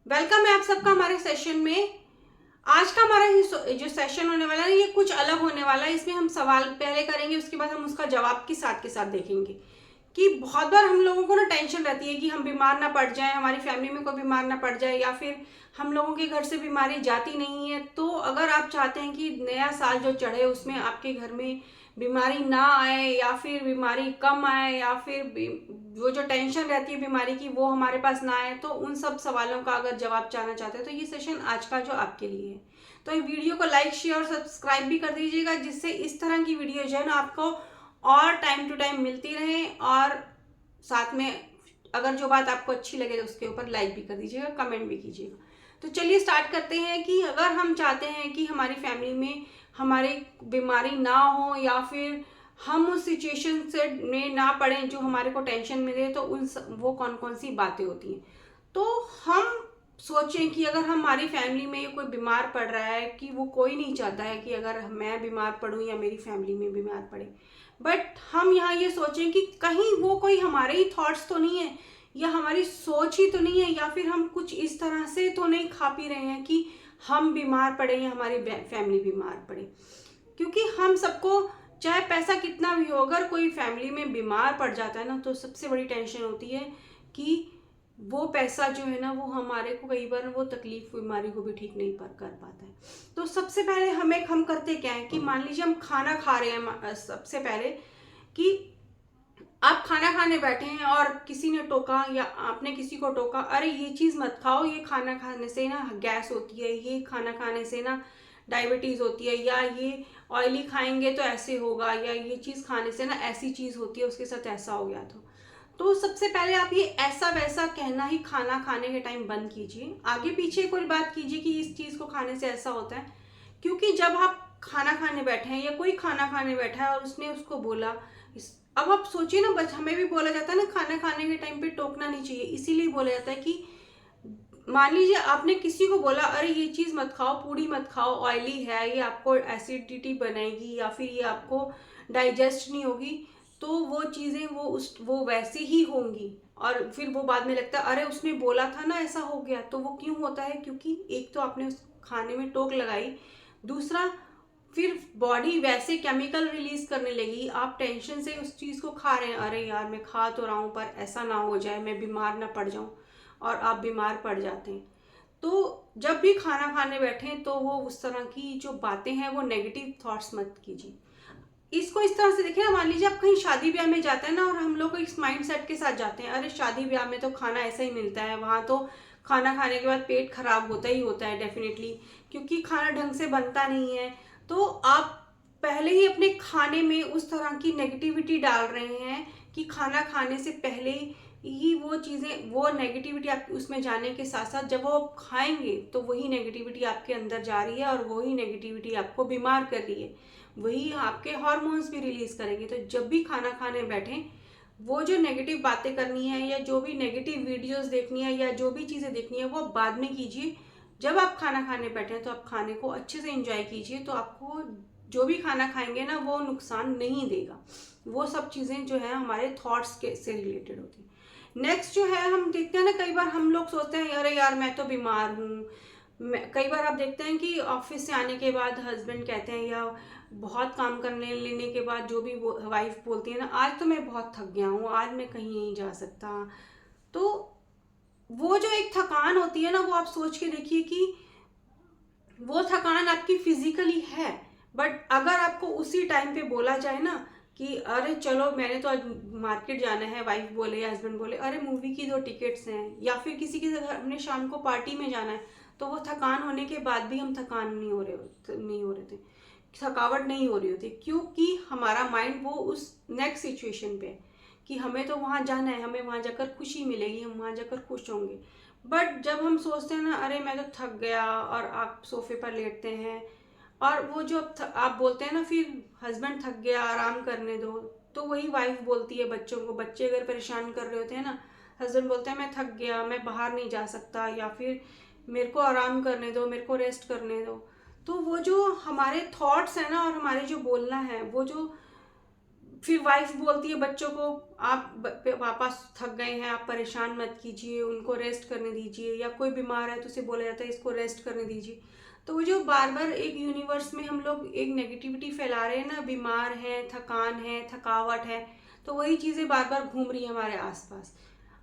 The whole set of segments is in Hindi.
वेलकम है आप सबका हमारे सेशन में। आज का हमारा जो सेशन होने वाला है ये कुछ अलग होने वाला है। इसमें हम सवाल पहले करेंगे, उसके बाद हम उसका जवाब के साथ देखेंगे कि बहुत बार हम लोगों को ना टेंशन रहती है कि हम बीमार ना पड़ जाएं, हमारी फैमिली में कोई बीमार ना पड़ जाए, या फिर हम लोगों के घर से बीमारी जाती नहीं है। तो अगर आप चाहते हैं कि नया साल जो चढ़े उसमें आपके घर में बीमारी ना आए, या फिर बीमारी कम आए, या फिर वो जो टेंशन रहती है बीमारी की वो हमारे पास ना आए, तो उन सब सवालों का अगर जवाब चाहना चाहते हैं तो ये सेशन आज का जो आपके लिए है। तो ये वीडियो को लाइक शेयर और सब्सक्राइब भी कर दीजिएगा, जिससे इस तरह की वीडियो जो है ना आपको और टाइम टू टाइम मिलती रहे। और साथ में अगर जो बात आपको अच्छी लगे तो उसके ऊपर लाइक भी कर दीजिएगा, कमेंट भी कीजिएगा। तो चलिए स्टार्ट करते हैं कि अगर हम चाहते हैं कि हमारी फैमिली में हमारी बीमारी ना हो, या फिर हम उस सिचुएशन से में ना पड़े जो हमारे को टेंशन में दे, तो वो कौन कौन सी बातें होती हैं। तो हम सोचें कि अगर हमारी फैमिली में कोई बीमार पड़ रहा है, कि वो कोई नहीं चाहता है कि अगर मैं बीमार पड़ूं या मेरी फैमिली में बीमार पड़े, बट हम यहाँ ये सोचें कि कहीं वो कोई हमारे ही थॉट्स तो नहीं है, या हमारी सोच ही तो नहीं है, या फिर हम कुछ इस तरह से तो नहीं खा पी रहे हैं कि हम बीमार पड़े या हमारी फैमिली बीमार पड़े। क्योंकि हम सबको चाहे पैसा कितना भी हो, अगर कोई फैमिली में बीमार पड़ जाता है ना, तो सबसे बड़ी टेंशन होती है कि वो पैसा जो है ना वो हमारे को कई बार वो तकलीफ बीमारी को भी ठीक नहीं कर पाता है। तो सबसे पहले हम करते क्या है कि मान लीजिए हम खाना खा रहे हैं, सबसे पहले कि आप खाना खाने बैठे हैं और किसी ने टोका, या आपने किसी को टोका, अरे ये चीज़ मत खाओ, ये खाना खाने से ना गैस होती है, ये खाना खाने से ना डायबिटीज़ होती है, या ये ऑयली खाएंगे तो ऐसे होगा, या ये चीज़ खाने से ना ऐसी चीज़ होती है, उसके साथ ऐसा हो गया। तो सबसे पहले आप ये ऐसा वैसा कहना ही खाना खाने के टाइम बंद कीजिए। आगे पीछे कोई बात कीजिए कि इस चीज़ को खाने से ऐसा होता है। क्योंकि जब आप खाना खाने बैठे हैं या कोई खाना खाने बैठा है और उसने उसको बोला, अब आप सोचिए ना, बस हमें भी बोला जाता है ना खाना खाने के टाइम पे टोकना नहीं चाहिए, इसीलिए बोला जाता है कि मान लीजिए आपने किसी को बोला अरे ये चीज़ मत खाओ, पूड़ी मत खाओ, ऑयली है, ये आपको एसिडिटी बनाएगी, या फिर ये आपको डाइजेस्ट नहीं होगी। तो वो चीज़ें वो वैसे ही होंगी, और फिर वो बाद में लगता है अरे उसने बोला था ना ऐसा हो गया। तो वो क्यों होता है? क्योंकि एक तो आपने उस खाने में टोक लगाई, दूसरा फिर बॉडी वैसे केमिकल रिलीज करने लगी, आप टेंशन से उस चीज़ को खा रहे हैं, अरे यार मैं खा तो रहा हूँ पर ऐसा ना हो जाए मैं बीमार ना पड़ जाऊँ, और आप बीमार पड़ जाते हैं। तो जब भी खाना खाने बैठें तो वो उस तरह की जो बातें हैं वो नेगेटिव थॉट्स मत कीजिए। इसको इस तरह से देखिए ना, मान लीजिए आप कहीं शादी ब्याह में जाते हैं ना, और हम लोग इस माइंड सेट के साथ जाते हैं, अरे शादी ब्याह में तो खाना ऐसा ही मिलता है, वहाँ तो खाना खाने के बाद पेट खराब होता ही होता है डेफिनेटली, क्योंकि खाना ढंग से बनता नहीं है। तो आप पहले ही अपने खाने में उस तरह की नेगेटिविटी डाल रहे हैं कि खाना खाने से पहले ही वो चीज़ें, वो नेगेटिविटी आप उसमें जाने के साथ साथ जब वो आप खाएंगे तो वही नेगेटिविटी आपके अंदर जा रही है, और वही नेगेटिविटी आपको बीमार कर रही है, वही आपके हार्मोन्स भी रिलीज करेंगे। तो जब भी खाना खाने बैठें, वो जो नेगेटिव बातें करनी है, या जो भी नेगेटिव वीडियोस देखनी है, या जो भी चीज़ें देखनी है वो बाद में कीजिए। जब आप खाना खाने बैठे तो आप खाने को अच्छे से एंजॉय कीजिए, तो आपको जो भी खाना खाएंगे ना वो नुकसान नहीं देगा। वो सब चीज़ें जो है हमारे थॉट्स के से रिलेटेड होती है। नेक्स्ट जो है, हम देखते हैं ना कई बार हम लोग सोचते हैं अरे यार मैं तो बीमार हूँ। कई बार आप देखते हैं कि ऑफिस से आने के बाद हस्बैंड कहते हैं, या बहुत काम करने लेने के बाद जो भी वाइफ बोलती है ना, आज तो मैं बहुत थक गया हूँ, आज मैं कहीं नहीं जा सकता। तो वो जो एक थकान होती है ना, वो आप सोच के देखिए कि वो थकान आपकी फिजिकली है, बट अगर आपको उसी टाइम पे बोला जाए ना कि अरे चलो मैंने तो आज मार्केट जाना है, वाइफ बोले या हस्बैंड बोले अरे मूवी की 2 टिकट्स हैं, या फिर किसी के घर हमने शाम को पार्टी में जाना है, तो वो थकान होने के बाद भी हम थकान नहीं हो रहे थे, थकावट नहीं हो रही होती, क्योंकि हमारा माइंड वो उस नेक्स्ट सिचुएशन पे है कि हमें तो वहाँ जाना है, हमें वहाँ जाकर खुशी मिलेगी, हम वहाँ जाकर खुश होंगे। बट जब हम सोचते हैं ना अरे मैं तो थक गया, और आप सोफे पर लेटते हैं, और वो जो आप बोलते हैं ना फिर हस्बैंड थक गया आराम करने दो, तो वही वाइफ बोलती है बच्चों को, बच्चे अगर परेशान कर रहे होते हैं ना, हस्बैंड बोलते हैं मैं थक गया, मैं बाहर नहीं जा सकता, या फिर मेरे को आराम करने दो, मेरे को रेस्ट करने दो। तो वो जो हमारे थॉट्स हैं ना, और हमारे जो बोलना है, वो जो फिर वाइफ बोलती है बच्चों को, आप पापा थक गए हैं, आप परेशान मत कीजिए, उनको रेस्ट करने दीजिए, या कोई बीमार है तो उसे बोला जाता है इसको रेस्ट करने दीजिए। तो वो जो बार बार एक यूनिवर्स में हम लोग एक नेगेटिविटी फैला रहे हैं ना, बीमार है, थकान है, थकावट है, तो वही चीज़ें बार बार घूम रही है हमारे आसपास।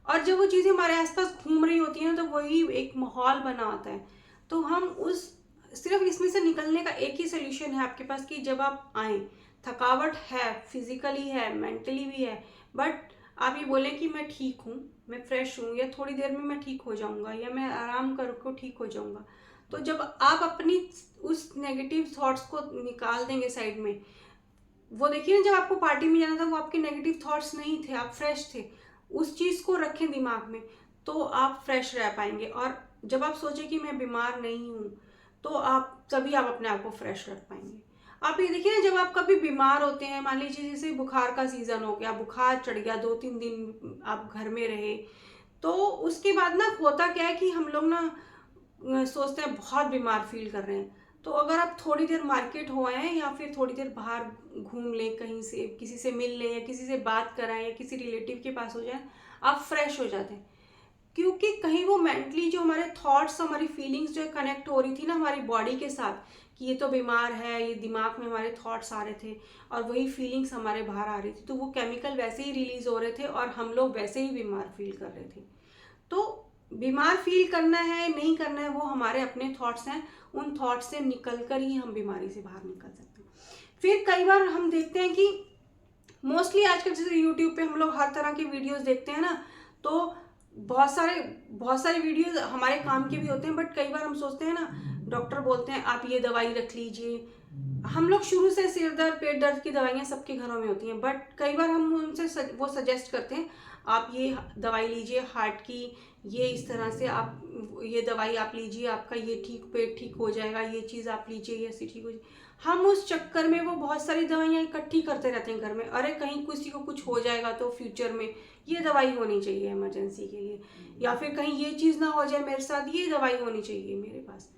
और जब वो चीज़ें हमारे आसपास घूम रही होती हैं तो वही एक माहौल बना होता है। तो हम उस सिर्फ इसमें से निकलने का एक ही सोल्यूशन है आपके पास कि जब आप आए, थकावट है, फिजिकली है, मेंटली भी है, बट आप ये बोलें कि मैं ठीक हूँ, मैं फ्रेश हूँ, या थोड़ी देर में मैं ठीक हो जाऊँगा, या मैं आराम करके ठीक हो जाऊँगा। तो जब आप अपनी उस नेगेटिव थॉट्स को निकाल देंगे साइड में, वो देखिए ना, जब आपको पार्टी में जाना था वो आपके नेगेटिव थॉट्स नहीं थे, आप फ्रेश थे, उस चीज़ को रखें दिमाग में, तो आप फ्रेश रह पाएंगे। और जब आप सोचें कि मैं बीमार नहीं हूँ, तो आप तभी आप अपने आप को फ्रेश रख पाएंगे। आप ये देखिए ना, जब आप कभी बीमार होते हैं, मान लीजिए जैसे बुखार का सीज़न हो गया, बुखार चढ़ गया, 2-3 दिन आप घर में रहे, तो उसके बाद ना होता क्या है कि हम लोग ना सोचते हैं बहुत बीमार फील कर रहे हैं। तो अगर आप थोड़ी देर मार्केट हो आए या फिर थोड़ी देर बाहर घूम लें, कहीं से किसी से मिल लें, या किसी से बात कराएं, या किसी रिलेटिव के पास हो जाए, आप फ्रेश हो जाते हैं। क्योंकि कहीं वो मेंटली जो हमारे थॉट्स, हमारी फीलिंग्स जो कनेक्ट हो रही थी ना हमारी बॉडी के साथ, कि ये तो बीमार है, ये दिमाग में हमारे थॉट्स आ रहे थे और वही फीलिंग्स हमारे बाहर आ रही थी, तो वो केमिकल वैसे ही रिलीज हो रहे थे और हम लोग वैसे ही बीमार फील कर रहे थे। तो बीमार फील करना है नहीं करना है वो हमारे अपने थॉट्स हैं, उन थॉट्स से निकल कर ही हम बीमारी से बाहर निकल सकते हैं। फिर कई बार हम देखते हैं कि मोस्टली आजकल जैसे यूट्यूब पे हम लोग हर तरह के वीडियोस देखते हैं ना, तो बहुत सारे वीडियोस हमारे काम के भी होते हैं, बट कई बार हम सोचते हैं ना, डॉक्टर बोलते हैं आप ये दवाई रख लीजिए। हम लोग शुरू से सिर दर्द, पेट दर्द की दवाइयाँ सबके घरों में होती हैं, बट कई बार हम उनसे वो सजेस्ट करते हैं आप ये दवाई लीजिए हार्ट की, ये इस तरह से आप ये दवाई आप लीजिए, आपका ये ठीक, पेट ठीक हो जाएगा, ये चीज़ आप लीजिए, ये ऐसी ठीक हो जाएगी। हम उस चक्कर में वो बहुत सारी दवाइयाँ इकट्ठी करते रहते हैं घर में, अरे कहीं किसी को कुछ हो जाएगा तो फ्यूचर में ये दवाई होनी चाहिए इमरजेंसी के लिए, या फिर कहीं ये चीज़ ना हो जाए मेरे साथ, ये दवाई होनी चाहिए मेरे पास।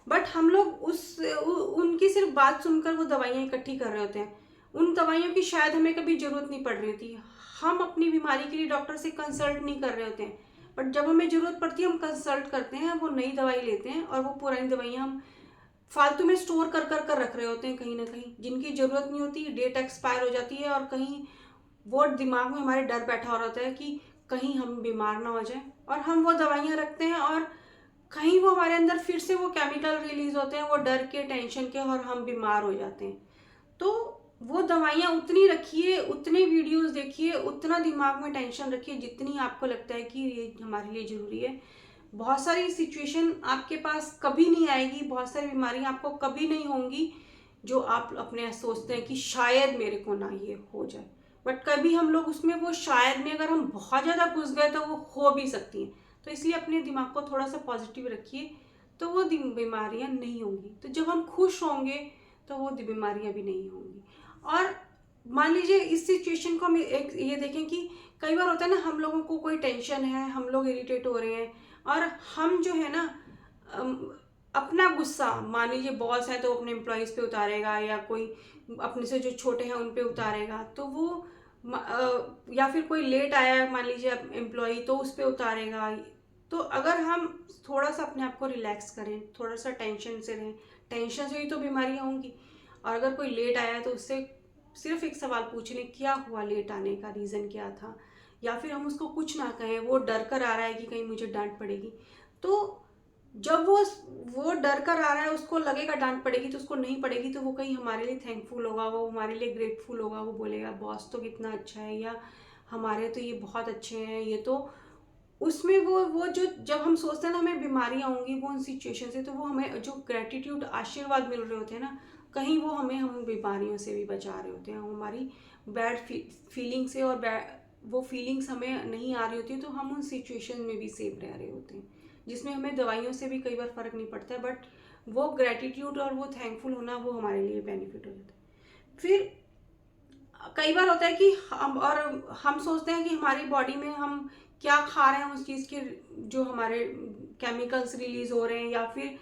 बट हम लोग उनकी सिर्फ बात सुनकर वो दवाइयाँ इकट्ठी कर रहे होते हैं, उन दवाइयों की शायद हमें कभी ज़रूरत नहीं पड़ रही होती। हम अपनी बीमारी के लिए डॉक्टर से कंसल्ट नहीं कर रहे होते हैं, बट जब हमें ज़रूरत पड़ती है हम कंसल्ट करते हैं, वो नई दवाई लेते हैं और वो पुरानी दवाइयाँ हम फालतू में स्टोर कर कर कर रख रहे होते हैं कहीं ना कहीं, जिनकी ज़रूरत नहीं होती, डेट एक्सपायर हो जाती है, और कहीं वो दिमाग में हमारे डर बैठा हो रहता है कि कहीं हम बीमार ना हो जाए, और हम वो दवाइयाँ रखते हैं और कहीं वो हमारे अंदर फिर से वो केमिकल रिलीज होते हैं, वो डर के, टेंशन के, और हम बीमार हो जाते हैं। तो वो दवाइयाँ उतनी रखिए, उतने वीडियोस देखिए, उतना दिमाग में टेंशन रखिए जितनी आपको लगता है कि ये हमारे लिए ज़रूरी है। बहुत सारी सिचुएशन आपके पास कभी नहीं आएगी, बहुत सारी बीमारियाँ आपको कभी नहीं होंगी जो आप अपने सोचते हैं कि शायद मेरे को ना ये हो जाए, बट कभी हम लोग उसमें वो शायद में अगर हम बहुत ज़्यादा घुस गए तो वो हो भी सकती हैं। तो इसलिए अपने दिमाग को थोड़ा सा पॉजिटिव रखिए, तो वो बीमारियाँ नहीं होंगी। तो जब हम खुश होंगे तो वो बीमारियाँ भी नहीं होंगी। और मान लीजिए इस सिचुएशन को हम एक ये देखें कि कई बार होता है ना, हम लोगों को कोई टेंशन है, हम लोग इरिटेट हो रहे हैं, और हम जो है ना अपना गुस्सा, मान लीजिए बॉस है तो अपने एम्प्लॉयज़ पे उतारेगा, या कोई अपने से जो छोटे हैं उन पे उतारेगा, तो वो या फिर कोई लेट आया है मान लीजिए एम्प्लॉय, तो उस पर उतारेगा। तो अगर हम थोड़ा सा अपने आप को रिलैक्स करें, थोड़ा सा टेंशन से रहें, टेंशन से ही तो बीमारियाँ होंगी। और अगर कोई लेट आया है तो उससे सिर्फ एक सवाल पूछ लें, क्या हुआ, लेट आने का रीज़न क्या था, या फिर हम उसको कुछ ना कहें, वो डर कर आ रहा है कि कहीं मुझे डांट पड़ेगी। तो जब वो डर कर आ रहा है, उसको लगेगा डांट पड़ेगी, तो उसको नहीं पड़ेगी, तो वो कहीं हमारे लिए थैंकफुल होगा, वो हमारे लिए ग्रेटफुल होगा, वो बोलेगा बॉस तो कितना अच्छा है, या हमारे तो ये बहुत अच्छे हैं, ये तो उसमें वो जो जब हम सोचते हैं ना हमें बीमारियाँ होंगी वो उन सिचुएशन से, तो वो हमें जो ग्रेटिट्यूड, आशीर्वाद मिल रहे होते हैं ना, कहीं वो हमें हम बीमारियों से भी बचा रहे होते हैं, हमारी बैड फीलिंग से, और वो फीलिंग्स हमें नहीं आ रही होती, तो हम उन सिचुएशन में भी सेफ रह रहे होते हैं, जिसमें हमें दवाइयों से भी कई बार फ़र्क नहीं पड़ता है, बट वो ग्रेटिट्यूड और वो थैंकफुल होना वो हमारे लिए बेनिफिट हो जाता है। फिर कई बार होता है कि हम सोचते हैं कि हमारी बॉडी में हम क्या खा रहे हैं, उस चीज़ के जो हमारे केमिकल्स रिलीज हो रहे हैं, या फिर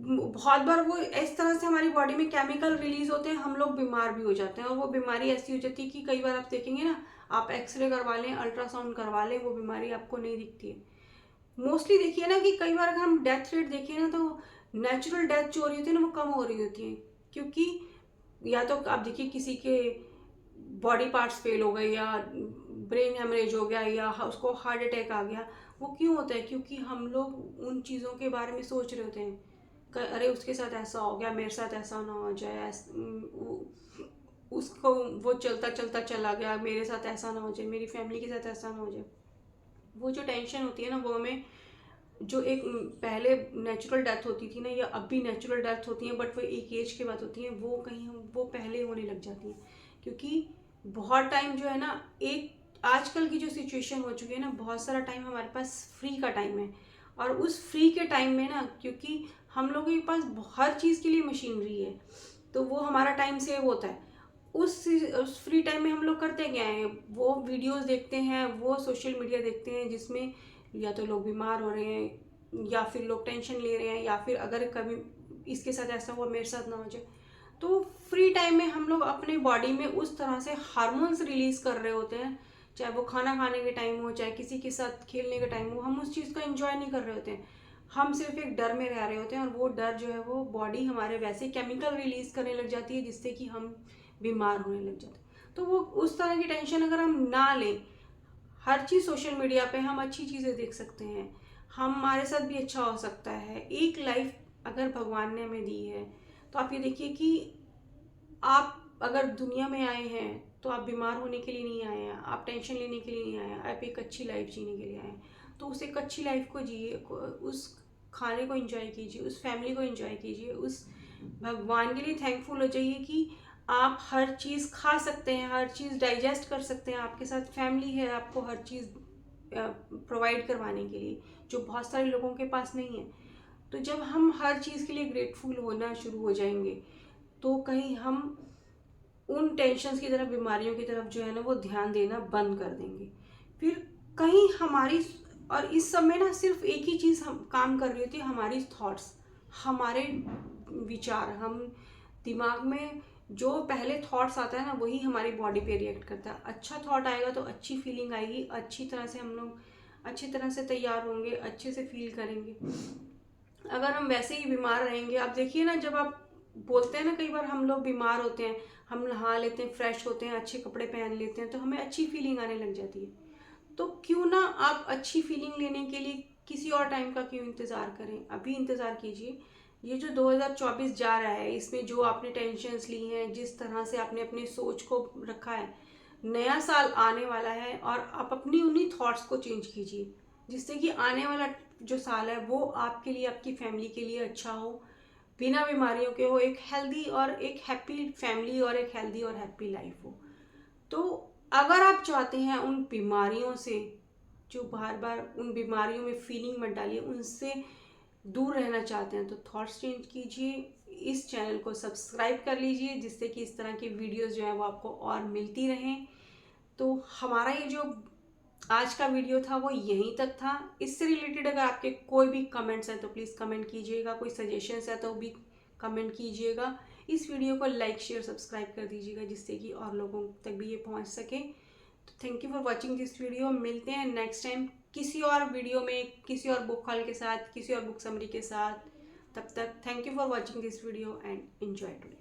बहुत बार वो इस तरह से हमारी बॉडी में केमिकल रिलीज होते हैं, हम लोग बीमार भी हो जाते हैं। और वो बीमारी ऐसी हो जाती है कि कई बार आप देखेंगे ना, आप एक्सरे करवा लें, अल्ट्रासाउंड करवा लें, वो बीमारी आपको नहीं दिखती है। मोस्टली देखिए ना कि कई बार अगर हम डेथ रेट देखें ना, तो नेचुरल डेथ जो हो रही होती है ना, वो कम हो रही होती है। क्योंकि या तो आप देखिए किसी के बॉडी पार्ट्स फेल हो गए, या ब्रेन हेमरेज हो गया, या उसको हार्ट अटैक आ गया। वो क्यों होता है? क्योंकि हम लोग उन चीज़ों के बारे में सोच रहे होते हैं, अरे उसके साथ ऐसा हो गया, मेरे साथ ऐसा ना हो जाए, उसको वो चलता चलता चला गया, मेरे साथ ऐसा ना हो जाए, मेरी फैमिली के साथ ऐसा ना हो जाए। वो जो टेंशन होती है ना, वो हमें, जो एक पहले नेचुरल डेथ होती थी ना, या अब भी नेचुरल डेथ होती है, बट वो एक एज के बाद होती हैं, वो कहीं वो पहले होने लग जाती हैं। क्योंकि बहुत टाइम जो है ना, एक आजकल की जो सिचुएशन हो चुकी है ना, बहुत सारा टाइम हमारे पास फ्री का टाइम है। और उस फ्री के टाइम में ना, क्योंकि हम लोगों के पास हर चीज़ के लिए मशीनरी है, तो वो हमारा टाइम सेव होता है। उस फ्री टाइम में हम लोग करते क्या हैं? वो वीडियोस देखते हैं, वो सोशल मीडिया देखते हैं, जिसमें या तो लोग बीमार हो रहे हैं, या फिर लोग टेंशन ले रहे हैं, या फिर अगर कभी इसके साथ ऐसा हुआ, मेरे साथ ना हो जाए। तो फ्री टाइम में हम लोग अपने बॉडी में उस तरह से हार्मोन्स रिलीज कर रहे होते हैं, चाहे वो खाना खाने के टाइम हो, चाहे किसी के साथ खेलने का टाइम हो, हम उस चीज़ को एंजॉय नहीं कर रहे होते हैं। हम सिर्फ एक डर में रह रहे होते हैं, और वो डर जो है, वो बॉडी हमारे वैसे केमिकल रिलीज करने लग जाती है, जिससे कि हम बीमार होने लग जाते हैं। तो वो उस तरह की टेंशन अगर हम ना लें, हर चीज़ सोशल मीडिया पे हम अच्छी चीज़ें देख सकते हैं, हमारे साथ भी अच्छा हो सकता है। एक लाइफ अगर भगवान ने हमें दी है, तो आप ये देखिए कि आप अगर दुनिया में आए हैं, तो आप बीमार होने के लिए नहीं आए हैं, आप टेंशन लेने के लिए नहीं आए हैं, आप एक अच्छी लाइफ जीने के लिए आए हैं। तो उस एक अच्छी लाइफ को जिए, उस खाने को एंजॉय कीजिए, उस फैमिली को एंजॉय कीजिए, उस भगवान के लिए थैंकफुल हो जाइए कि आप हर चीज़ खा सकते हैं, हर चीज़ डाइजेस्ट कर सकते हैं, आपके साथ फैमिली है आपको हर चीज़ प्रोवाइड करवाने के लिए, जो बहुत सारे लोगों के पास नहीं है। तो जब हम हर चीज़ के लिए ग्रेटफुल होना शुरू हो जाएंगे, तो कहीं हम उन टेंशन्स की तरफ, बीमारियों की तरफ जो है ना, वो ध्यान देना बंद कर देंगे। फिर कहीं हमारी, और इस सब में ना सिर्फ एक ही चीज़ हम काम कर रही होती है, हमारी थॉट्स, हमारे विचार। हम दिमाग में जो पहले थॉट्स आता है ना, वही हमारी बॉडी पे रिएक्ट करता है। अच्छा थॉट आएगा तो अच्छी फीलिंग आएगी, अच्छी तरह से हम लोग अच्छी तरह से तैयार होंगे, अच्छे से फील करेंगे। अगर हम वैसे ही बीमार रहेंगे, आप देखिए ना, जब आप बोलते हैं ना, कई बार हम लोग बीमार होते हैं, हम नहा लेते हैं, फ्रेश होते हैं, अच्छे कपड़े पहन लेते हैं, तो हमें अच्छी फीलिंग आने लग जाती है। तो क्यों ना आप अच्छी फीलिंग लेने के लिए किसी और टाइम का क्यों इंतज़ार करें? अभी इंतज़ार कीजिए। ये जो 2024 जा रहा है, इसमें जो आपने टेंशन्स ली हैं, जिस तरह से आपने अपनी सोच को रखा है, नया साल आने वाला है, और आप अपनी उन्हीं थॉट्स को चेंज कीजिए, जिससे कि आने वाला जो साल है, वो आपके लिए, आपकी फैमिली के लिए अच्छा हो, बिना बीमारियों के हो, एक हेल्दी और एक हैप्पी फैमिली, और एक हेल्दी और हैप्पी लाइफ हो। तो अगर आप चाहते हैं उन बीमारियों से, जो बार बार उन बीमारियों में फीलिंग मत डालिए, उनसे दूर रहना चाहते हैं, तो थॉट्स चेंज कीजिए। इस चैनल को सब्सक्राइब कर लीजिए, जिससे कि इस तरह की वीडियोस जो है वो आपको और मिलती रहें। तो हमारा ये जो आज का वीडियो था, वो यहीं तक था। इससे रिलेटेड अगर आपके कोई भी कमेंट्स हैं, तो प्लीज़ कमेंट कीजिएगा, कोई सजेशंस है तो भी कमेंट कीजिएगा। इस वीडियो को लाइक, शेयर, सब्सक्राइब कर दीजिएगा, जिससे कि और लोगों तक भी ये पहुंच सके। तो thank you for watching this video. मिलते हैं नेक्स्ट टाइम किसी और वीडियो में, किसी और बुक हॉल के साथ, किसी और बुक समरी के साथ। तब तक thank you for watching this video and enjoy today.